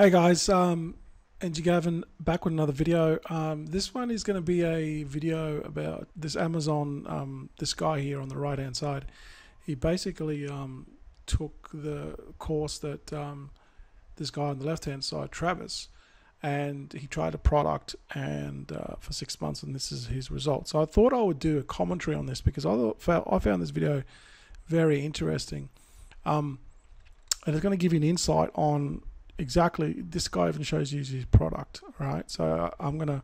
Hey guys, OMG Gavin back with another video. This one is going to be a video about this Amazon, this guy here on the right hand side. He basically took the course that this guy on the left hand side, Travis, and he tried a product and for 6 months, and this is his result. So I thought I would do a commentary on this because I found this video very interesting, and it's going to give you an insight on exactly, this guy even shows you his product, right? So I'm going to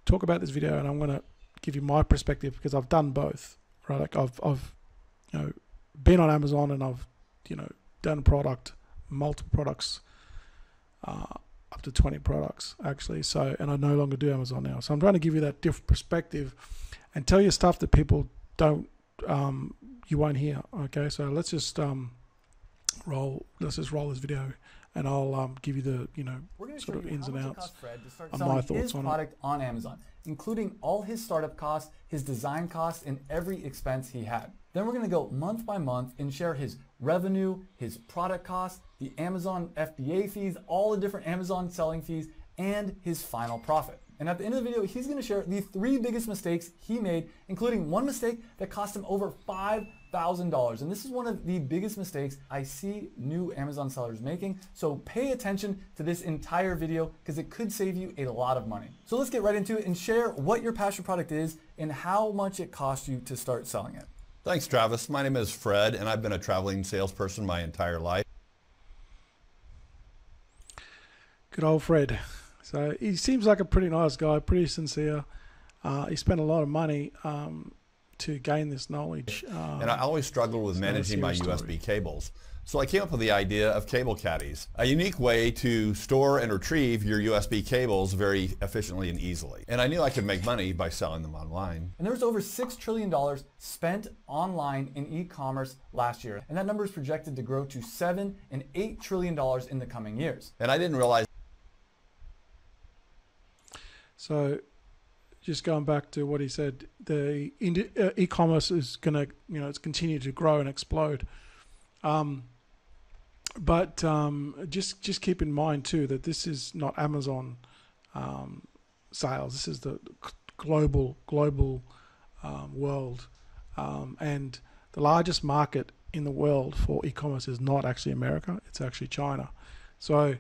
talk about this video and I'm going to give you my perspective because I've done both, right? Like I've been on Amazon and I've done product, multiple products, up to 20 products actually. So, and I no longer do Amazon now. So I'm trying to give you that different perspective and tell you stuff that people don't, you won't hear. Okay, so let's just roll this video. And I'll give you the sort of ins and outs of my thoughts on product on Amazon, including all his startup costs, his design costs, and every expense he had. Then we're going to go month by month and share his revenue, his product costs, the Amazon FBA fees, all the different Amazon selling fees, and his final profit. And at the end of the video, he's going to share the 3 biggest mistakes he made, including one mistake that cost him over $5,000. And this is one of the biggest mistakes I see new Amazon sellers making. So pay attention to this entire video because it could save you a lot of money. So let's get right into it and share what your passion product is and how much it costs you to start selling it. Thanks, Travis. My name is Fred, and I've been a traveling salesperson my entire life. Good old Fred. So he seems like a pretty nice guy, pretty sincere. He spent a lot of money to gain this knowledge. And I always struggled with managing my USB cables. So I came up with the idea of cable caddies, a unique way to store and retrieve your USB cables very efficiently and easily. And I knew I could make money by selling them online. And there was over $6 trillion spent online in e-commerce last year. And that number is projected to grow to $7 and $8 trillion in the coming years. And I didn't realize. So just going back to what he said, the e-commerce is going to, it's continued to grow and explode. But just keep in mind too that this is not Amazon sales. This is the global world, and the largest market in the world for e-commerce is not actually America. It's actually China. So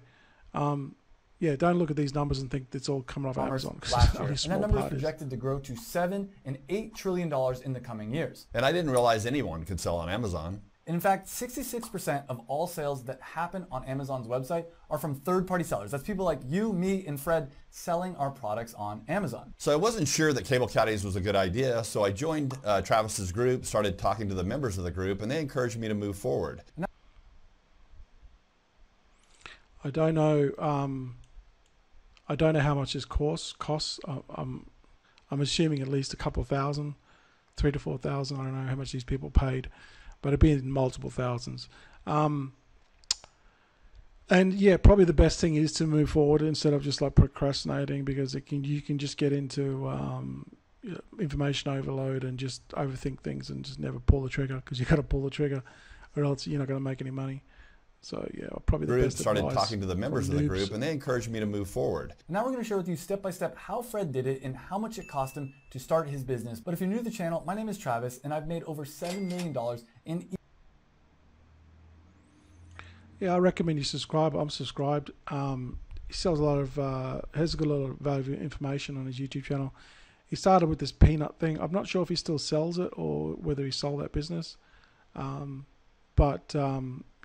yeah, don't look at these numbers and think it's all coming off Amazon. And that number is projected to grow to $7 and $8 trillion in the coming years. And I didn't realize anyone could sell on Amazon. In fact, 66% of all sales that happen on Amazon's website are from third-party sellers. That's people like you, me, and Fred selling our products on Amazon. So I wasn't sure that cable caddies was a good idea, so I joined Travis's group, started talking to the members of the group, and they encouraged me to move forward. I don't know. I don't know how much this course costs. I'm assuming at least a couple of thousand, 3,000 to 4,000. I don't know how much these people paid, but it'd be in multiple thousands. And yeah, probably the best thing is to move forward instead of just like procrastinating, because you can just get into information overload and just overthink things and just never pull the trigger, because you got to pull the trigger or else you're not going to make any money. So yeah, probably the best advice. Started talking to the members of the group, and they encouraged me to move forward. Now we're going to share with you step by step how Fred did it and how much it cost him to start his business. But if you're new to the channel, my name is Travis, and I've made over $7 million in. Yeah, I recommend you subscribe. I'm subscribed. He sells a lot of, has got a lot of valuable information on his YouTube channel. He started with this peanut thing. I'm not sure if he still sells it or whether he sold that business.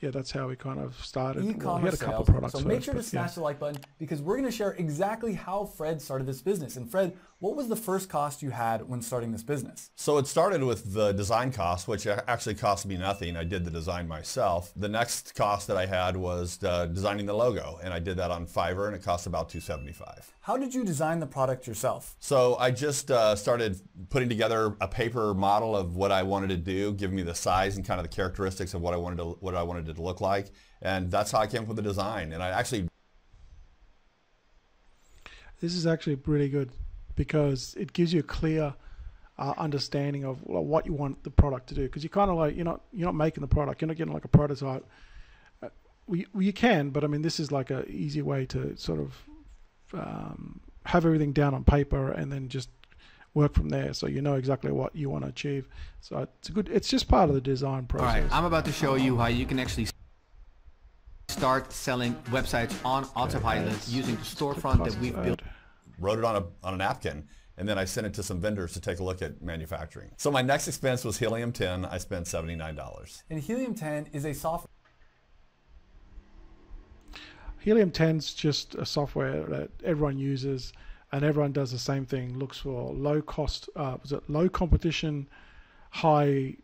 Yeah, that's how he kind of started. Well, he had a couple of products. So make sure to smash the like button, because we're going to share exactly how Fred started this business. And Fred, what was the first cost you had when starting this business? So it started with the design cost, which actually cost me nothing. I did the design myself. The next cost that I had was designing the logo, and I did that on Fiverr, and it cost about $275. How did you design the product yourself? So I just started putting together a paper model of what I wanted to do, giving me the size and kind of the characteristics of what I wanted it to look like, and that's how I came up with the design. And I actually, this is actually pretty good because it gives you a clear understanding of what you want the product to do, because you kind of like, you're not making the product, you're not getting like a prototype. you can, but I mean, this is like a easy way to sort of have everything down on paper and then just work from there, so you know exactly what you want to achieve. So it's just part of the design process. All right, I'm about to show you how you can actually start selling websites on autopilot using the storefront that we've built. Wrote it on a napkin, and then I sent it to some vendors to take a look at manufacturing. So my next expense was Helium-10. I spent $79. And Helium-10 is a software. Helium-10 is just a software that everyone uses, and everyone does the same thing. Looks for low cost, low competition, high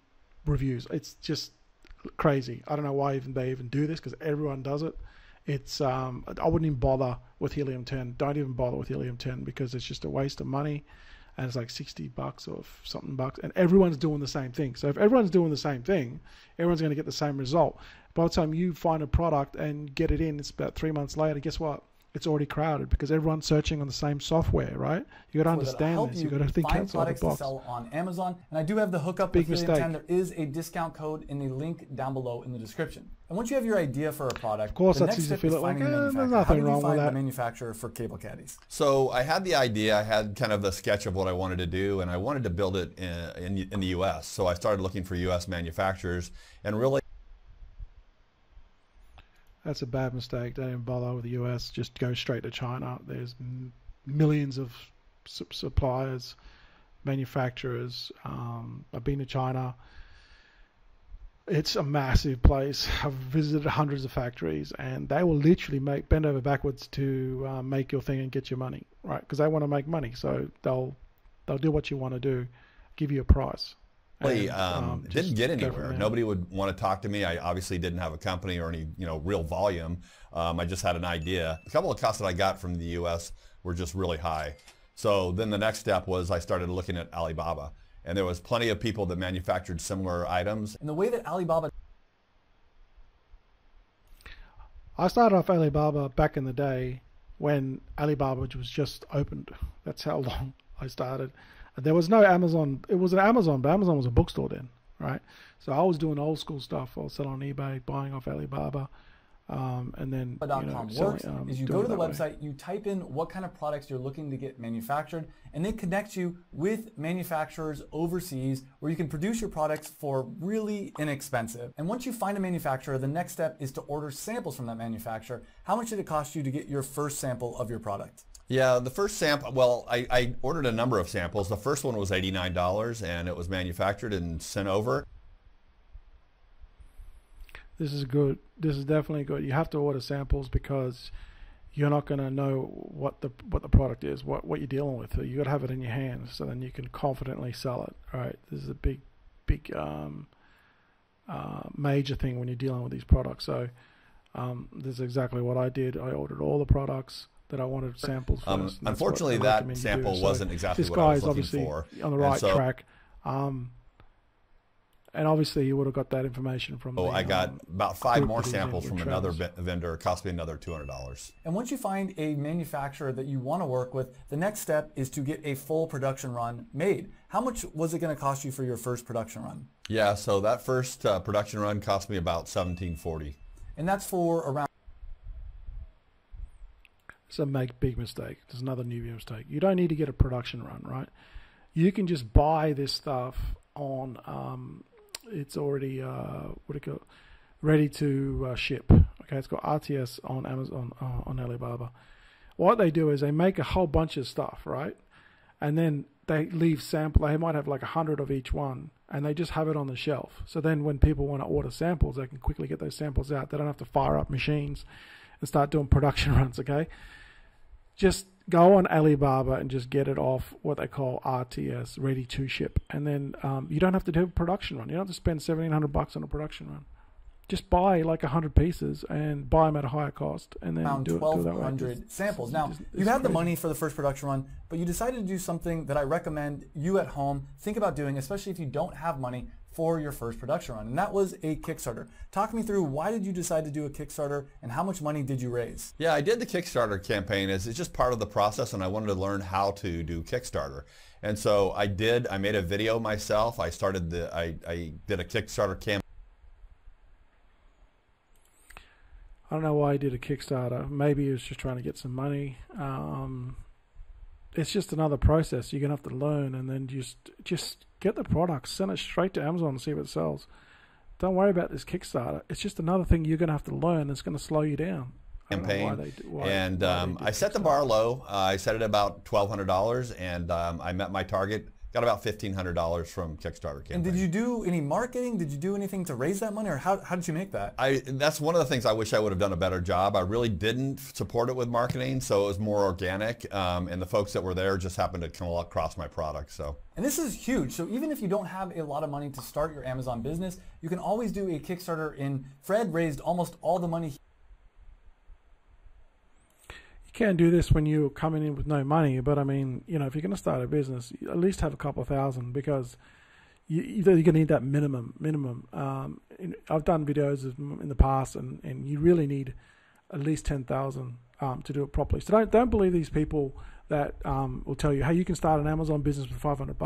reviews. It's just crazy. I don't know why they even do this, because everyone does it. It's I wouldn't even bother with Helium-10. Don't even bother with Helium-10, because it's just a waste of money, and it's like $60 or something bucks, and everyone's doing the same thing. So if everyone's doing the same thing, everyone's going to get the same result. By the time you find a product and get it in, it's about 3 months later. Guess what? It's already crowded, because everyone's searching on the same software, right? You got to understand this. You got to think outside the box. To sell on Amazon, and I do have the hookup Big with mistake. Helium-10. There is a discount code in the link down below in the description. And once you have your idea for a product, of course, the that's next easy to step is feel like, finding the there's manufacturer. How nothing did you wrong with find the that. manufacturer for cable caddies? So I had the idea, I had kind of the sketch of what I wanted to do, and I wanted to build it in the US. So I started looking for US manufacturers, and really That's a bad mistake. Don't even bother with the US. Just go straight to China. There's millions of suppliers, manufacturers. I've been to China. It's a massive place. I've visited hundreds of factories, and they will literally bend over backwards to make your thing and get your money, right? Because they want to make money, so they'll do what you want to do, give you a price. Didn't get anywhere. Nobody would want to talk to me. I obviously didn't have a company or any real volume. I just had an idea. A couple of costs that I got from the US were just really high. So then the next step was I started looking at Alibaba, and there was plenty of people that manufactured similar items. And the way that Alibaba... I started off Alibaba back in the day when Alibaba was just opened. That's how long I started. There was no Amazon. It was an Amazon, but Amazon was a bookstore then, right? So I was doing old school stuff. I was selling on eBay, buying off Alibaba, and then works is you go to the website, you type in what kind of products you're looking to get manufactured, and they connect you with manufacturers overseas where you can produce your products for really inexpensive. And once you find a manufacturer, the next step is to order samples from that manufacturer. How much did it cost you to get your first sample of your product? Yeah, the first sample, well, I ordered a number of samples. The first one was $89, and it was manufactured and sent over. This is good. This is definitely good. You have to order samples, because you're not going to know what the product is, what you're dealing with. You got to have it in your hands, so then you can confidently sell it. All right, this is a big major thing when you're dealing with these products. So this is exactly what I did. I ordered all the products that I wanted samples first. Unfortunately, that sample wasn't exactly what I was looking for. This guy is obviously on the right track. And obviously you would have got that information from the... I got about 5 more samples from another vendor. It cost me another $200. And once you find a manufacturer that you want to work with, the next step is to get a full production run made. How much was it going to cost you for your first production run? Yeah, so that first production run cost me about $17.40. And that's for around... It's a big mistake. There's another newbie mistake. You don't need to get a production run, right? You can just buy this stuff on... it's already ready to ship. Okay, it's got RTS on Amazon, on Alibaba. What they do is they make a whole bunch of stuff, right? And then they leave sample. They might have like 100 of each one, and they just have it on the shelf. So then when people want to order samples, they can quickly get those samples out. They don't have to fire up machines and start doing production runs. Okay, just go on Alibaba and just get it off what they call RTS, ready to ship. And then you don't have to do a production run. You don't have to spend $1,700 on a production run. Just buy like 100 pieces and buy them at a higher cost, and then around do it that way. 1,200 samples. Now, you had the money for the first production run, but you decided to do something that I recommend you at home think about doing, especially if you don't have money for your first production run, and that was a Kickstarter. Talk me through, why did you decide to do a Kickstarter, and how much money did you raise? Yeah, I did the Kickstarter campaign. It's just part of the process, and I wanted to learn how to do Kickstarter. And so I made a video myself. I did a Kickstarter campaign. I don't know why he did a Kickstarter. Maybe he was just trying to get some money. It's just another process you're gonna have to learn, and then just get the product, send it straight to Amazon and see if it sells. Don't worry about this Kickstarter. It's just another thing you're gonna have to learn that's gonna slow you down. Campaign. I set the bar low. I set it about $1,200, and I met my target. Got about $1,500 from Kickstarter campaign. And did you do any marketing? Did you do anything to raise that money, or how did you make that? That's one of the things I wish I would have done a better job. I really didn't support it with marketing, so it was more organic, and the folks that were there just happened to come across my product. So. And this is huge. So even if you don't have a lot of money to start your Amazon business, you can always do a Kickstarter. Fred raised almost all the money. You can do this when you're coming in with no money, but I mean, you know, if you're going to start a business, you at least have a couple of thousand, because you're going to need that minimum. I've done videos in the past, and you really need at least 10,000 to do it properly. So don't believe these people that will tell you, hey, you can start an Amazon business for $500.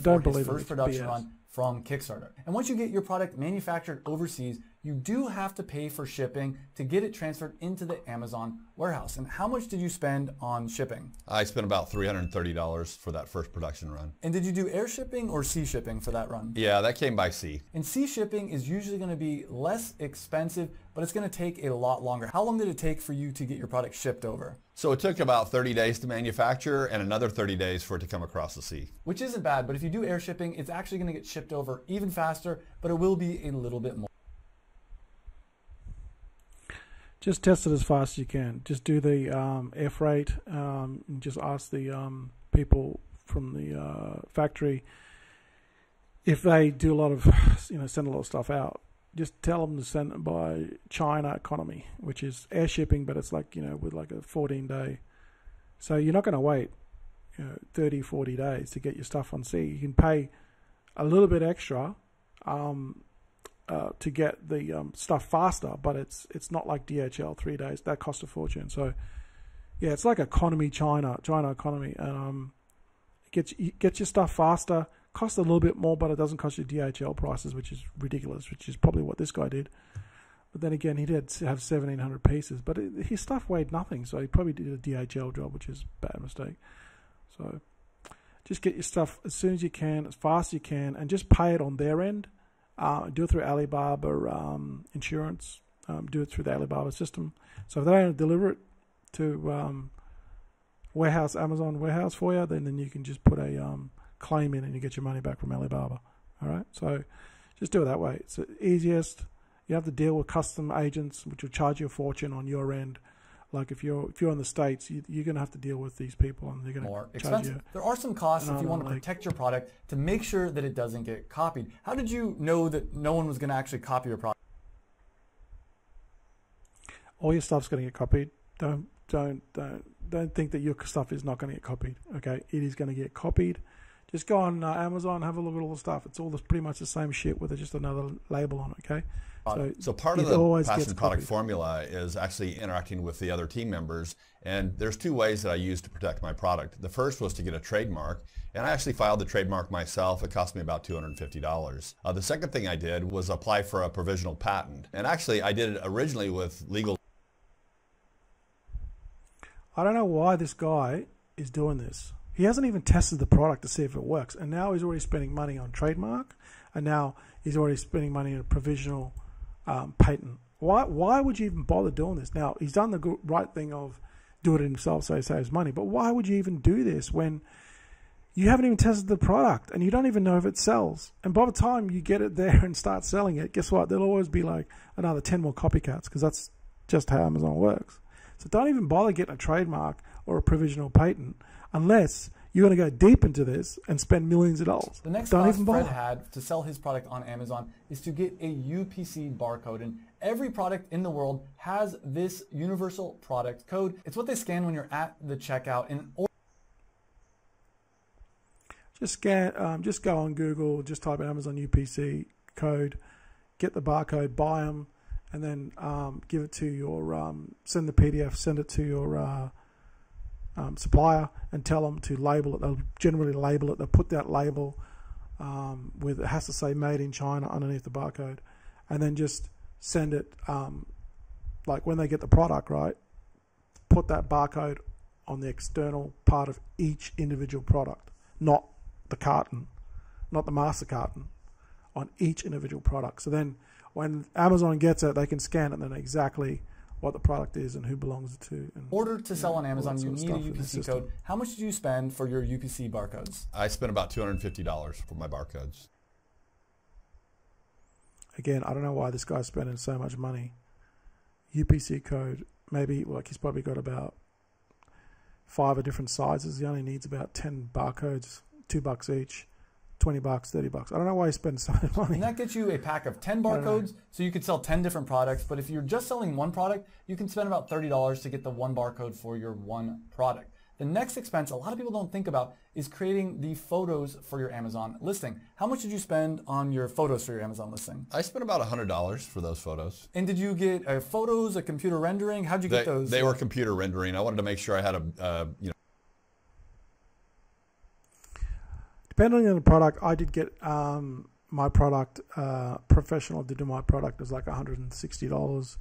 Don't believe it. First production run from Kickstarter. And once you get your product manufactured overseas, you do have to pay for shipping to get it transferred into the Amazon warehouse. And how much did you spend on shipping? I spent about $330 for that first production run. And did you do air shipping or sea shipping for that run? Yeah, that came by sea. And sea shipping is usually going to be less expensive, but it's going to take a lot longer. How long did it take for you to get your product shipped over? So it took about 30 days to manufacture and another 30 days for it to come across the sea. Which isn't bad, but if you do air shipping, it's actually going to get shipped over even faster, but it will be a little bit more. Just test it as fast as you can. Just do the air freight, and just ask the people from the factory if they do a lot of, send a lot of stuff out. Just tell them to send it by China economy, which is air shipping, but it's like, with like a 14-day. So you're not going to wait, 30, 40 days to get your stuff on sea. You can pay a little bit extra to get the stuff faster, but it's not like DHL 3 days. That costs a fortune. So yeah, it's like economy China economy, and get your stuff faster. Costs a little bit more, but it doesn't cost you DHL prices, which is ridiculous, which is probably what this guy did. But then again, he did have 1,700 pieces, but his stuff weighed nothing, so he probably did a DHL job, which is a bad mistake. So just get your stuff as soon as you can, as fast as you can, and just pay it on their end. Do it through Alibaba insurance. Do it through the Alibaba system. So if they don't deliver it to Amazon warehouse for you, then you can just put a claim in and you get your money back from Alibaba. All right, so just do it that way. It's the easiest. You have to deal with custom agents, which will charge you a fortune on your end. Like if you're in the States, you're going to have to deal with these people, and they're going to charge you. There are some costs if you want to protect your product to make sure that it doesn't get copied. How did you know that no one was going to actually copy your product? All your stuff's going to get copied. Don't think that your stuff is not going to get copied. Okay, it is going to get copied. Just go on Amazon, have a look at all the stuff. It's all pretty much the same shit with just another label on it, okay? So part of the passion product formula is actually interacting with the other team members, and there's two ways that I use to protect my product. The first was to get a trademark, and I actually filed the trademark myself. It cost me about $250. The second thing I did was apply for a provisional patent, and actually I did it originally with legal. I don't know why this guy is doing this. He hasn't even tested the product to see if it works, and now he's already spending money on trademark, and now he's already spending money on a provisional patent. Why would you even bother doing this? Now, he's done the right thing of do it himself so he saves money, but why would you even do this when you haven't even tested the product and you don't even know if it sells? And by the time you get it there and start selling it, guess what? There'll always be like another 10 more copycats, because that's just how Amazon works. So don't even bother getting a trademark or a provisional patent unless you're going to go deep into this and spend millions of dollars. The next cost Fred had to sell his product on Amazon is to get a UPC barcode, and every product in the world has this universal product code. It's what they scan when you're at the checkout. And just go on Google, just type in Amazon UPC code, get the barcode, buy them, and then give it to your send the PDF, send it to your supplier, and tell them to label it. They'll generally label it. They'll put that label with, it has to say made in China underneath the barcode, and then just send it like when they get the product, right, put that barcode on the external part of each individual product, not the carton, not the master carton, on each individual product. So then when Amazon gets it, they can scan it and know exactly what the product is and who belongs it to. And, in order to sell on Amazon, you need a UPC code. How much did you spend for your UPC barcodes? I spent about $250 for my barcodes. Again, I don't know why this guy's spending so much money. UPC code, maybe, like he's probably got about 5 different sizes. He only needs about 10 barcodes, $2 each, $20, $30. I don't know why he's spending so much money. And that gets you a pack of 10 barcodes, so you could sell 10 different products. But if you're just selling one product, you can spend about $30 to get the one barcode for your one product. The next expense a lot of people don't think about is creating the photos for your Amazon listing. How much did you spend on your photos for your Amazon listing? I spent about $100 for those photos. And did you get photos, a computer rendering? How'd you get those? They were computer rendering. I wanted to make sure I had a, Depending on the product, I did get my product, professional did do my product. It was like $160.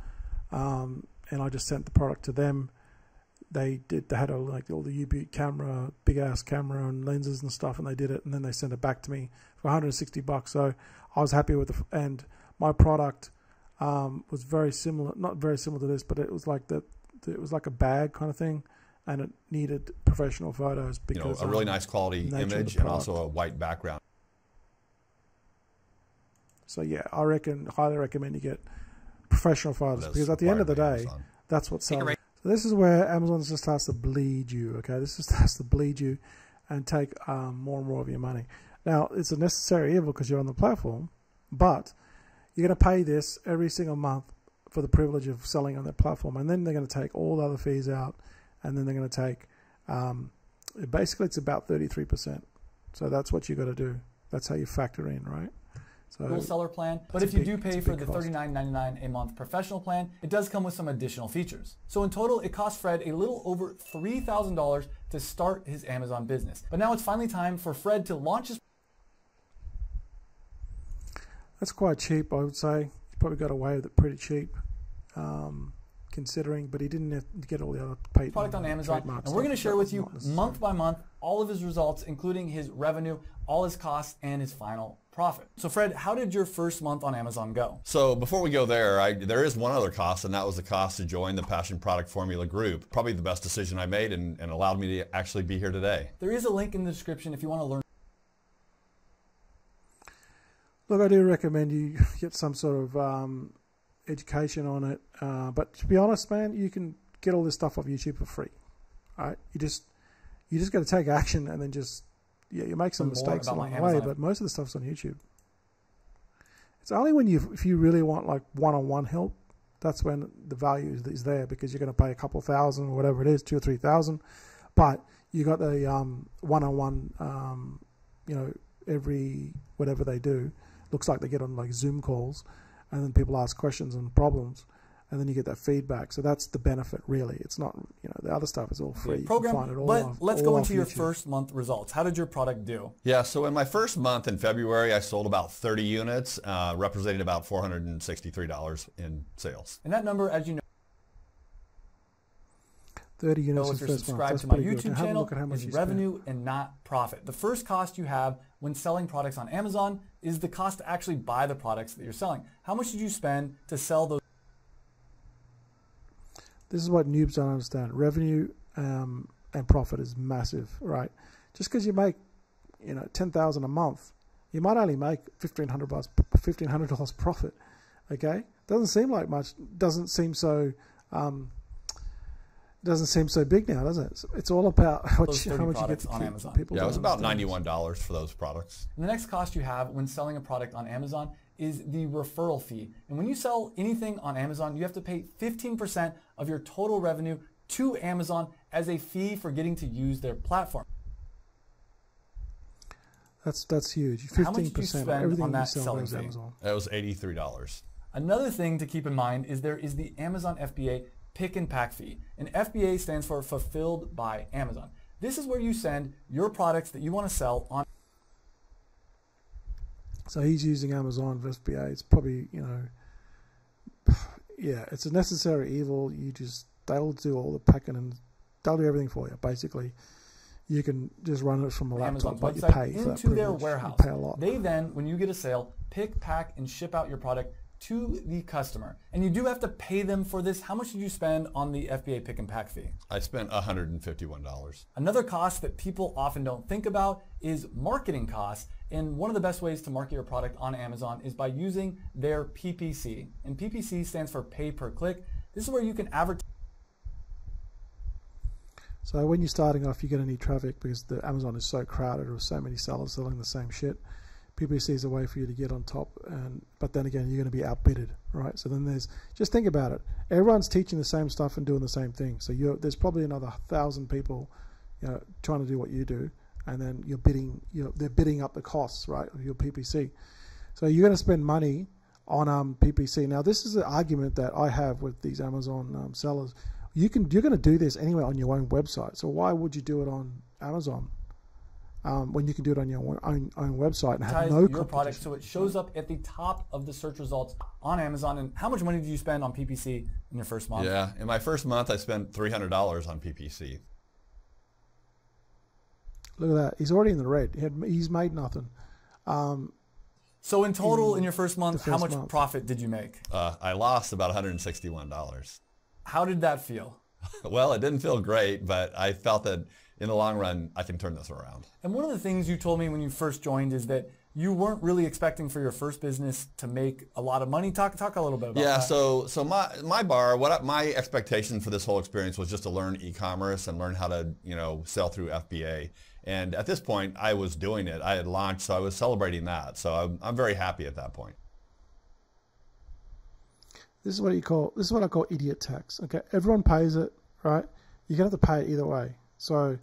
And I just sent the product to them. They had like all the U-Boot camera, big ass camera and lenses and stuff, and they did it, and then they sent it back to me for $160. So I was happy with and my product was very similar, not very similar to this, but it was like it was like a bag kind of thing, and it needed professional photos because a really nice quality image and also a white background. So yeah, I highly recommend you get professional photos because at the end of the day, that's what sells. So this is where Amazon just starts to bleed you. Okay, this just starts to bleed you and take more and more of your money. Now it's a necessary evil because you're on the platform, but you're going to pay this every single month for the privilege of selling on that platform, and then they're going to take all the other fees out, and then they're going to take basically it's about 33%. So that's what you got to do. That's how you factor in, right? So seller plan, but if you do pay for the $39.99 a month professional plan, it does come with some additional features. So in total, it cost Fred a little over $3,000 to start his Amazon business. But now it's finally time for Fred to launch his. That's quite cheap, I would say. He probably got away with it pretty cheap, considering, but he didn't have to get all the other paid product on Amazon. And we're going to share with you month by month all of his results, including his revenue, all his costs, and his final profit. So Fred, how did your first month on Amazon go? So before we go there, there is one other cost, and that was the cost to join the Passion Product Formula group. Probably the best decision I made and allowed me to actually be here today. There is a link in the description if you want to learn. Look, I do recommend you get some sort of education on it. But to be honest, man, you can get all this stuff off YouTube for free. All right? You just got to take action and then just, you make some mistakes along the way, but most of the stuff's on YouTube. It's only when if you really want like one-on-one help, that's when the value is there, because you're going to pay a couple thousand or whatever it is, 2,000 or 3,000. But you got the one-on-one, every whatever they do, looks like they get on like Zoom calls, and then people ask questions and problems, and then you get that feedback. So that's the benefit, really. It's not, the other stuff is all free. You can find it all but let's go into your first month results. How did your product do? Yeah, so in my first month in February, I sold about 30 units, representing about $463 in sales. And that number, as you know, 30 units if you're subscribed to my YouTube channel, is revenue and not profit. The first cost you have when selling products on Amazon is the cost to actually buy the products that you're selling. How much did you spend to sell those? This is what noobs don't understand. Revenue and profit is massive, right? Just because you make, $10,000 a month, you might only make $1,500 profit. Okay, doesn't seem like much. Doesn't seem so big now, does it? It's all about how much you get to on keep. Amazon. People it was about $91 for those products. And the next cost you have when selling a product on Amazon is the referral fee. And when you sell anything on Amazon, you have to pay 15% of your total revenue to Amazon as a fee for getting to use their platform. That's huge. 15% How much did you spend everything on that you sell selling goes fee? Amazon. That was $83. Another thing to keep in mind is there is the Amazon FBA pick and pack fee. And FBA stands for Fulfilled by Amazon. This is where you send your products that you want to sell on. So he's using Amazon for FBA. It's probably, yeah, it's a necessary evil. They'll do all the packing and they'll do everything for you. Basically, you can just run it from a laptop, but you pay for that into their privilege. warehouse. You pay a lot. They then, when you get a sale, pick, pack, and ship out your product to the customer. And you do have to pay them for this. How much did you spend on the FBA pick and pack fee? I spent $151. Another cost that people often don't think about is marketing costs. And one of the best ways to market your product on Amazon is by using their PPC. And PPC stands for pay per click. This is where you can advertise. So when you're starting off, you're going to need traffic because the Amazon is so crowded with so many sellers selling the same shit. PPC is a way for you to get on top, but then again, you're going to be outbidded, right? So then just think about it. Everyone's teaching the same stuff and doing the same thing. So there's probably another 1,000 people, trying to do what you do, and then they're bidding up the costs, right, of your PPC. So you're going to spend money on PPC. Now, this is an argument that I have with these Amazon sellers. You're going to do this anyway on your own website. So why would you do it on Amazon when you can do it on your own website and have no your product so it shows up at the top of the search results on Amazon? And how much money did you spend on PPC in your first month? Yeah, in my first month, I spent $300 on PPC. Look at that. He's already in the red. He's made nothing. So in total, in your first month, how much profit did you make? I lost about $161. How did that feel? Well, it didn't feel great, but I felt that in the long run, I can turn this around. And one of the things you told me when you first joined is that you weren't really expecting for your first business to make a lot of money. Talk a little bit about that. Yeah, so my bar, my expectation for this whole experience was just to learn e-commerce and learn how to, sell through FBA. And at this point, I was doing it. I had launched, so I was celebrating that. So I'm very happy at that point. This is what I call idiot tax. Okay, everyone pays it, right? You're gonna have to pay it either way. So,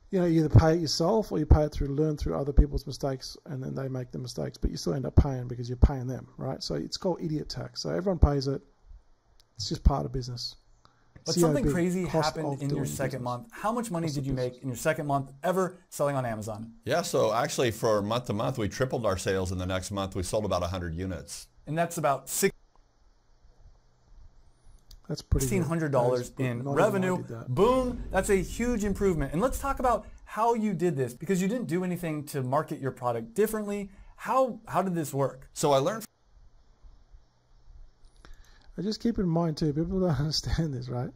you either pay it yourself or you pay it learn through other people's mistakes, and then they make the mistakes, but you still end up paying because you're paying them, right? So it's called idiot tax. So everyone pays it. It's just part of business. But something crazy happened in your second month. How much money did you make in your second month ever selling on Amazon? Yeah, so actually for month to month, we tripled our sales. In the next month, we sold about 100 units. And that's about That's pretty $1,600 in revenue. Boom, that's a huge improvement. And let's talk about how you did this, because you didn't do anything to market your product differently. How did this work? So I learned. I just keep in mind too, people don't understand this, right?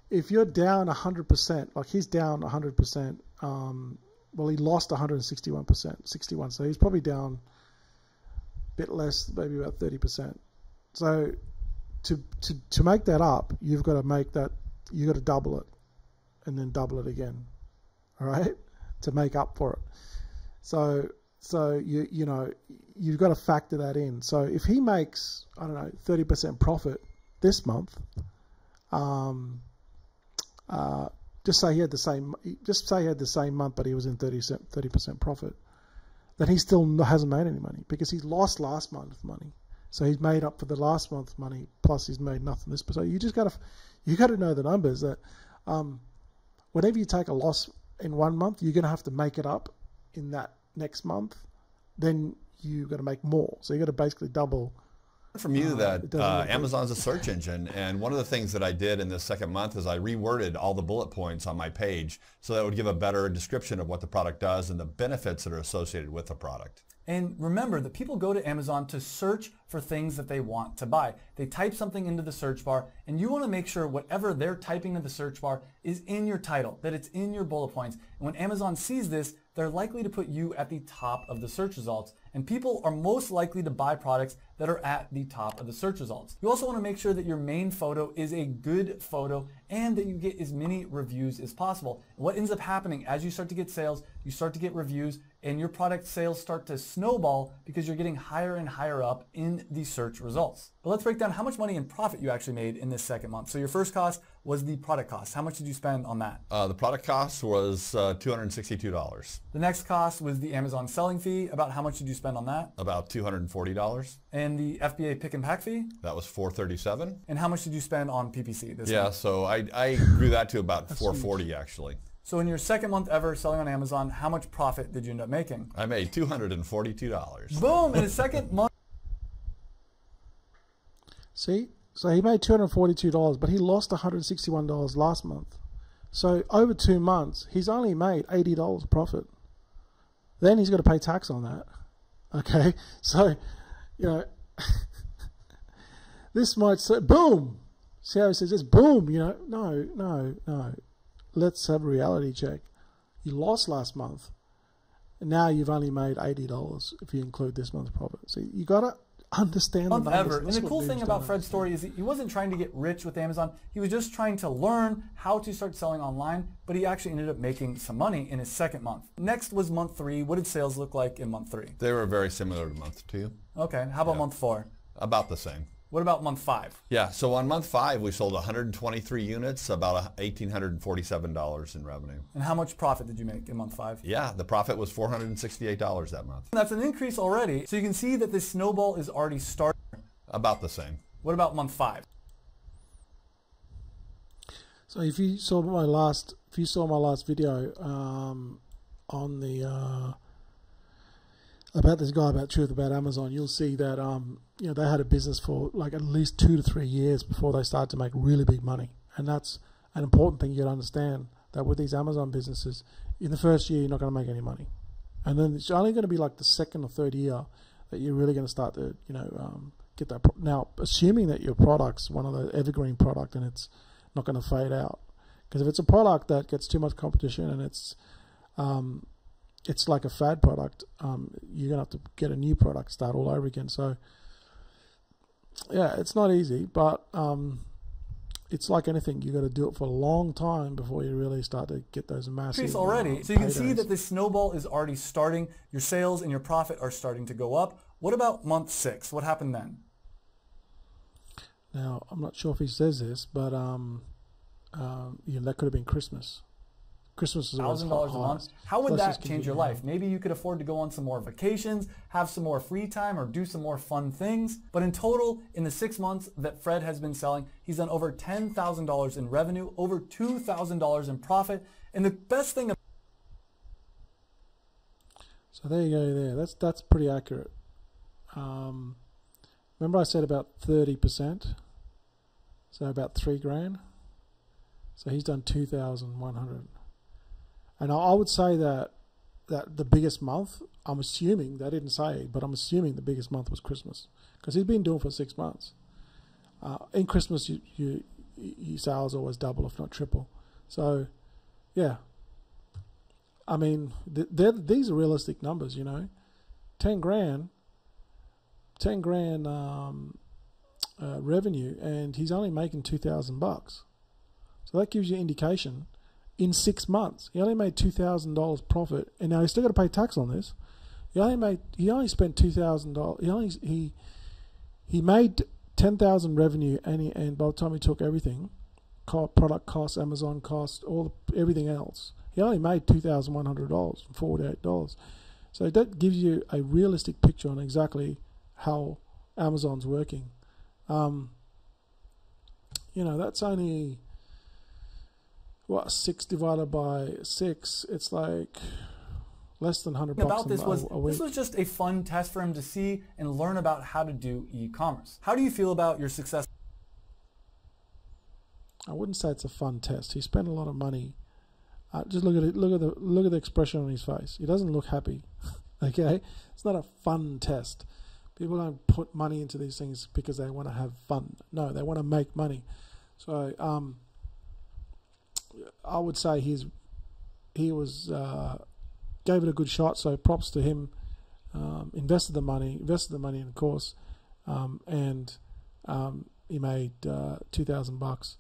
If you're down 100%, like he's down 100%, well, he lost 161%, so he's probably down a bit less, maybe about 30%. So to make that up, you've got to double it and then double it again, all right, to make up for it. So you've got to factor that in. So if he makes, I don't know, 30% profit this month, just say he had the same month, but he was in 30% profit, then he still hasn't made any money because he lost last month's money. So he's made up for the last month's money, plus he's made nothing this. So you got to know the numbers that whenever you take a loss in 1 month, you're going to have to make it up in that next month. Then you got to make more. So you got to basically double. From you that Amazon's a search engine, and one of the things that I did in this second month is I reworded all the bullet points on my page so that it would give a better description of what the product does and the benefits that are associated with the product. And remember that people go to Amazon to search for things that they want to buy. They type something into the search bar, and you want to make sure whatever they're typing in the search bar is in your title, that it's in your bullet points. And when Amazon sees this, they're likely to put you at the top of the search results. And people are most likely to buy products that are at the top of the search results. You also want to make sure that your main photo is a good photo and that you get as many reviews as possible. And what ends up happening as you start to get sales, you start to get reviews, and your product sales start to snowball because you're getting higher and higher up in the search results. But let's break down how much money in profit you actually made in this second month. So your first cost was the product cost. How much did you spend on that? The product cost was $262. The next cost was the Amazon selling fee. About how much did you spend on that? About $240. And the FBA pick and pack fee? That was $437. And how much did you spend on PPC this month? So I grew that to about $440 actually. So in your second month ever selling on Amazon, how much profit did you end up making? I made $242. Boom! In a second month. See? So he made $242, but he lost $161 last month. So over 2 months, he's only made $80 profit. Then he's got to pay tax on that. Okay? So, you know, this might say, boom! See how he says this? Boom! You know, no. Let's have a reality check. You lost last month. And now you've only made $80 if you include this month's profit. So you got to understand the numbers. Ever. And the cool thing about Fred's story is he wasn't trying to get rich with Amazon. He was just trying to learn how to start selling online, but he actually ended up making some money in his second month. Next was month 3. What did sales look like in month 3? They were very similar to month 2. Okay. How about month 4? About the same. What about month 5? Yeah, so on month 5, we sold 123 units, about $1,847 in revenue. And how much profit did you make in month 5? Yeah, the profit was $468 that month. That's an increase already. So you can see that this snowball is already starting. About the same. What about month 5? So if you saw my last video on the about this guy about truth about Amazon, you'll see that you know, they had a business for like at least 2 to 3 years before they started to make really big money, and that's an important thing you got to understand, that with these Amazon businesses, in the first year you're not going to make any money, and then it's only going to be like the second or third year that you're really going to start to, you know, get that. Now, assuming that your product's one of the evergreen product and it's not going to fade out, because if it's a product that gets too much competition and it's like a fad product, you're going to have to get a new product, start all over again. So, yeah, it's not easy, but it's like anything. You got to do it for a long time before you really start to get those massive already. So you can see that this snowball is already starting. Your sales and your profit are starting to go up. What about month 6? What happened then? Now, I'm not sure if he says this, but you know, that could have been Christmas. Christmas is $1,000 a month. How would that change your life? Maybe you could afford to go on some more vacations, have some more free time, or do some more fun things. But in total, in the 6 months that Fred has been selling, he's done over $10,000 in revenue, over $2,000 in profit. And the best thing. So there you go. There, that's pretty accurate. Remember I said about 30%, so about $3,000. So he's done 2,100. And I would say that the biggest month, I'm assuming, they didn't say, but I'm assuming the biggest month was Christmas, because he's been doing it for 6 months. In Christmas, your sales always double, if not triple. So, yeah. I mean, these are realistic numbers, you know. 10 grand revenue, and he's only making $2,000. So that gives you indication. In 6 months, he only made $2,000 profit, and now he's still got to pay tax on this. He only spent $2,000. He made $10,000 revenue, and by the time he took everything, product costs, Amazon costs, everything else, he only made $2,100, $48. So that gives you a realistic picture on exactly how Amazon's working. You know, that's only, what, 6 divided by 6, it's like less than $100 about this a week. This was just a fun test for him to see and learn about how to do e-commerce. How do you feel about your success? I wouldn't say it's a fun test. He spent a lot of money. Just look at it. Look at the expression on his face. He doesn't look happy. Okay, it's not a fun test. People don't put money into these things because they want to have fun. No, they want to make money. So I would say he gave it a good shot. So props to him. Invested the money in the course, and he made $2,000.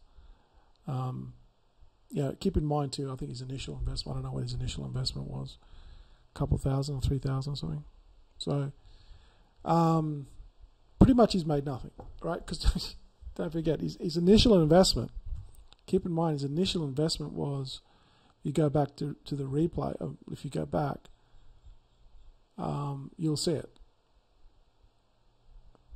You know, keep in mind too, I think his initial investment, I don't know what his initial investment was, a couple thousand or 3,000 or something. So pretty much he's made nothing, right? Because don't forget, his initial investment, keep in mind his initial investment was, you go back to the replay, if you go back, you'll see it.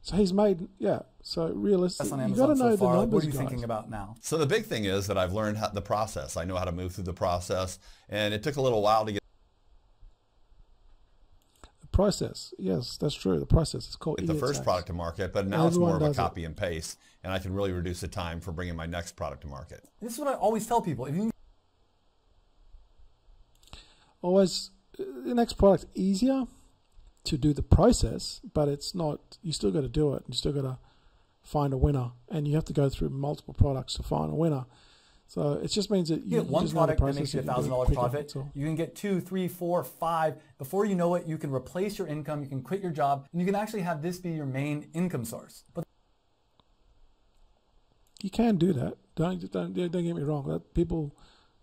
So he's made, yeah, so realistically, you got to know the numbers, What are you guys. thinking about now? So the big thing is that I've learned the process. I know how to move through the process, and it took a little while to get. The process. Yes, that's true. The process is called the first product to market, but now it's more of a copy and paste, and I can really reduce the time for bringing my next product to market. This is what I always tell people. If you always, the next product easier to do the process, but it's not. You still got to do it. You still got to find a winner, and you have to go through multiple products to find a winner. So it just means that you get one product that makes you $1,000 profit. You can get 2, 3, 4, 5. Before you know it, you can replace your income, you can quit your job, and you can actually have this be your main income source. But you can do that. Don't get me wrong. That people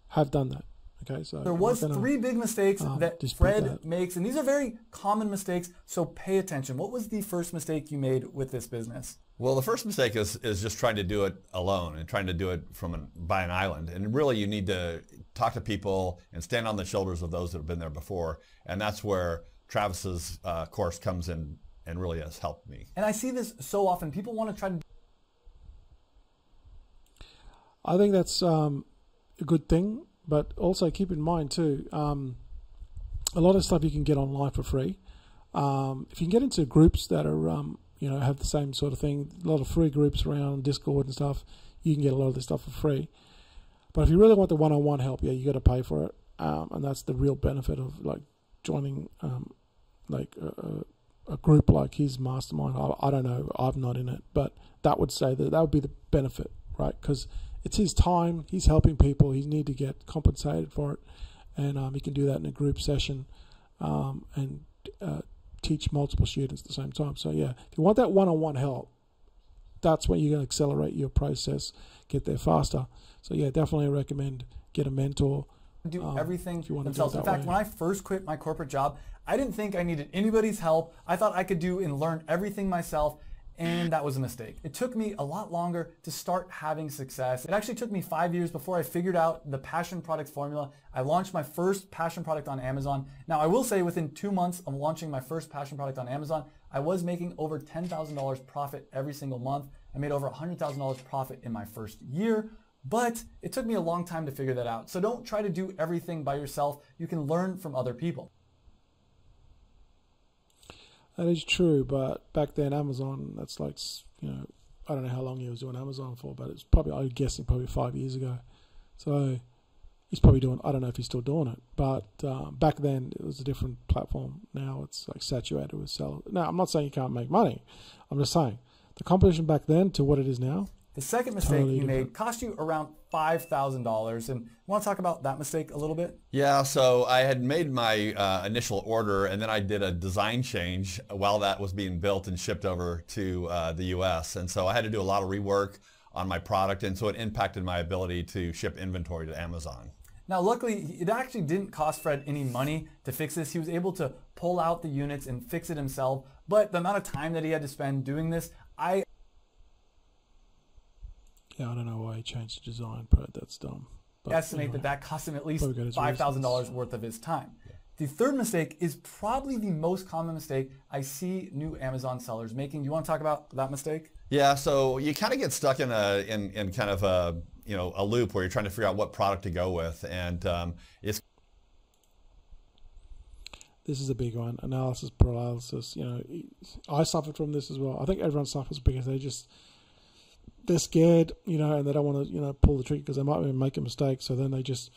have done that. Okay, so there was 3 big mistakes that Fred makes, and these are very common mistakes. So pay attention. What was the first mistake you made with this business? Well, the first mistake is just trying to do it alone and trying to do it by an island. And really, you need to talk to people and stand on the shoulders of those that have been there before. And that's where Travis's course comes in and really has helped me. And I see this so often. People want to try to. I think that's a good thing, but also keep in mind too, a lot of stuff you can get online for free. If you can get into groups that are have the same sort of thing, a lot of free groups around Discord and stuff, you can get a lot of this stuff for free. But if you really want the one-on-one help, yeah, you got to pay for it, and that's the real benefit of like joining like a group like his mastermind. I don't know, I'm not in it, but that would say that would be the benefit, right? Because it's his time, he's helping people, he need to get compensated for it, and he can do that in a group session, and teach multiple students at the same time. So yeah, if you want that one-on-one help, that's when you're going to accelerate your process, get there faster. So yeah, definitely recommend get a mentor. Do everything themselves. In fact, when I first quit my corporate job, I didn't think I needed anybody's help. I thought I could do and learn everything myself, and that was a mistake. It took me a lot longer to start having success. It actually took me 5 years before I figured out the passion product formula. I launched my first passion product on Amazon. Now, I will say within 2 months of launching my first passion product on Amazon, I was making over $10,000 profit every single month. I made over $100,000 profit in my first year, but it took me a long time to figure that out. So don't try to do everything by yourself. You can learn from other people. That is true, but back then Amazon, that's like, I don't know how long he was doing Amazon for, but it's probably, I'm guessing probably 5 years ago. So he's probably doing, I don't know if he's still doing it, but back then it was a different platform. Now it's like saturated with sellers. Now, I'm not saying you can't make money. I'm just saying the competition back then to what it is now. The second mistake totally you made cost you around $5,000, and you want to talk about that mistake a little bit? Yeah, so I had made my initial order, and then I did a design change while that was being built and shipped over to the US, and so I had to do a lot of rework on my product, and so it impacted my ability to ship inventory to Amazon. Now, luckily, it actually didn't cost Fred any money to fix this. He was able to pull out the units and fix it himself, but the amount of time that he had to spend doing this, yeah, I don't know why he changed the design, but that's dumb. But estimate anyway, that cost him at least $5,000 worth of his time. Yeah. The third mistake is probably the most common mistake I see new Amazon sellers making. Do you want to talk about that mistake? Yeah, so you kind of get stuck in kind of a loop where you're trying to figure out what product to go with, and it's. This is a big one, analysis paralysis. I suffered from this as well. I think everyone suffers because they're scared, and they don't want to, pull the trigger because they might make a mistake. So then they just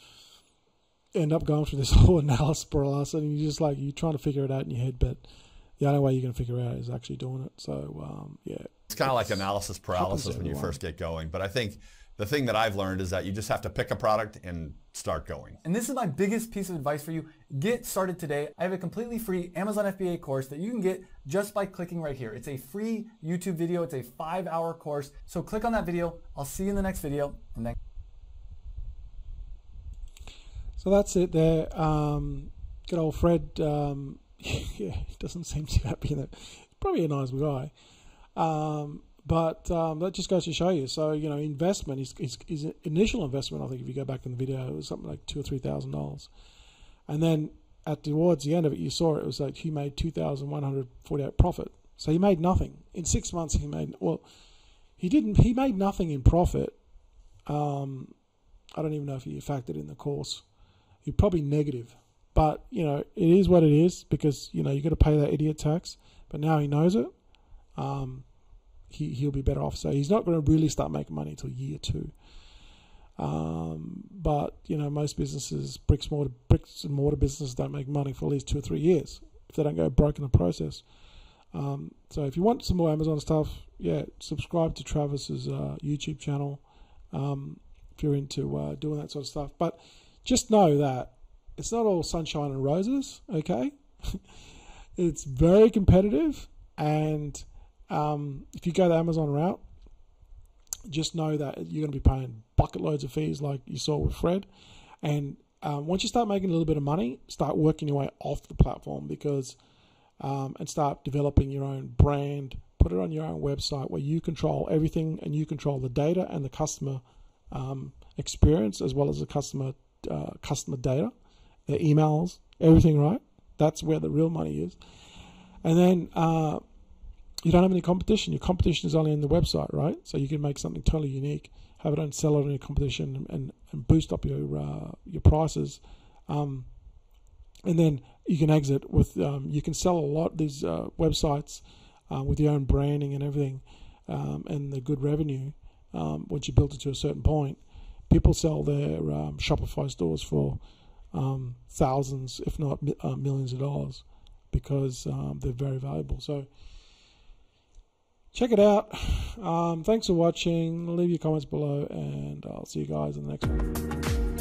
end up going through this whole analysis paralysis, and you're trying to figure it out in your head, but the only way you're going to figure it out is actually doing it. So yeah, it's kind of like analysis paralysis when you first get going. But I think the thing that I've learned is that you just have to pick a product and start going. And this is my biggest piece of advice for you. Get started today. I have a completely free Amazon FBA course that you can get just by clicking right here. It's a free YouTube video. It's a 5-hour course. So click on that video. I'll see you in the next video. And then. So that's it there. Good old Fred. Yeah, he doesn't seem too happy. He's probably a nice guy. But that just goes to show you. So, investment, his initial investment, I think if you go back in the video, it was something like $2,000 or $3,000. And then towards the end of it, you saw it was like he made $2,148 profit. So he made nothing. In 6 months, he made nothing in profit. I don't even know if he factored in the course. He probably negative. But, you know, it is what it is, because, you know, you got to pay that idiot tax. But now he knows it. He'll be better off. So he's not going to really start making money until year 2. But, you know, most businesses, bricks and mortar businesses don't make money for at least 2 or 3 years if they don't go broke in the process. So if you want some more Amazon stuff, yeah, subscribe to Travis's YouTube channel if you're into doing that sort of stuff. But just know that it's not all sunshine and roses, okay? It's very competitive, and if you go the Amazon route, just know that you're going to be paying bucket loads of fees like you saw with Fred. And once you start making a little bit of money, start working your way off the platform, because and start developing your own brand, put it on your own website where you control everything, and you control the data and the customer experience, as well as the customer data, their emails, everything, right? That's where the real money is. And then you don't have any competition. Your competition is only in the website, right? So you can make something totally unique, have it and sell it in your competition, and boost up your prices. And then you can exit with, you can sell a lot of these websites with your own branding and everything, and the good revenue. Once you build it to a certain point, people sell their Shopify stores for thousands, if not millions of dollars, because they're very valuable. So check it out. Thanks for watching. Leave your comments below, and I'll see you guys in the next one.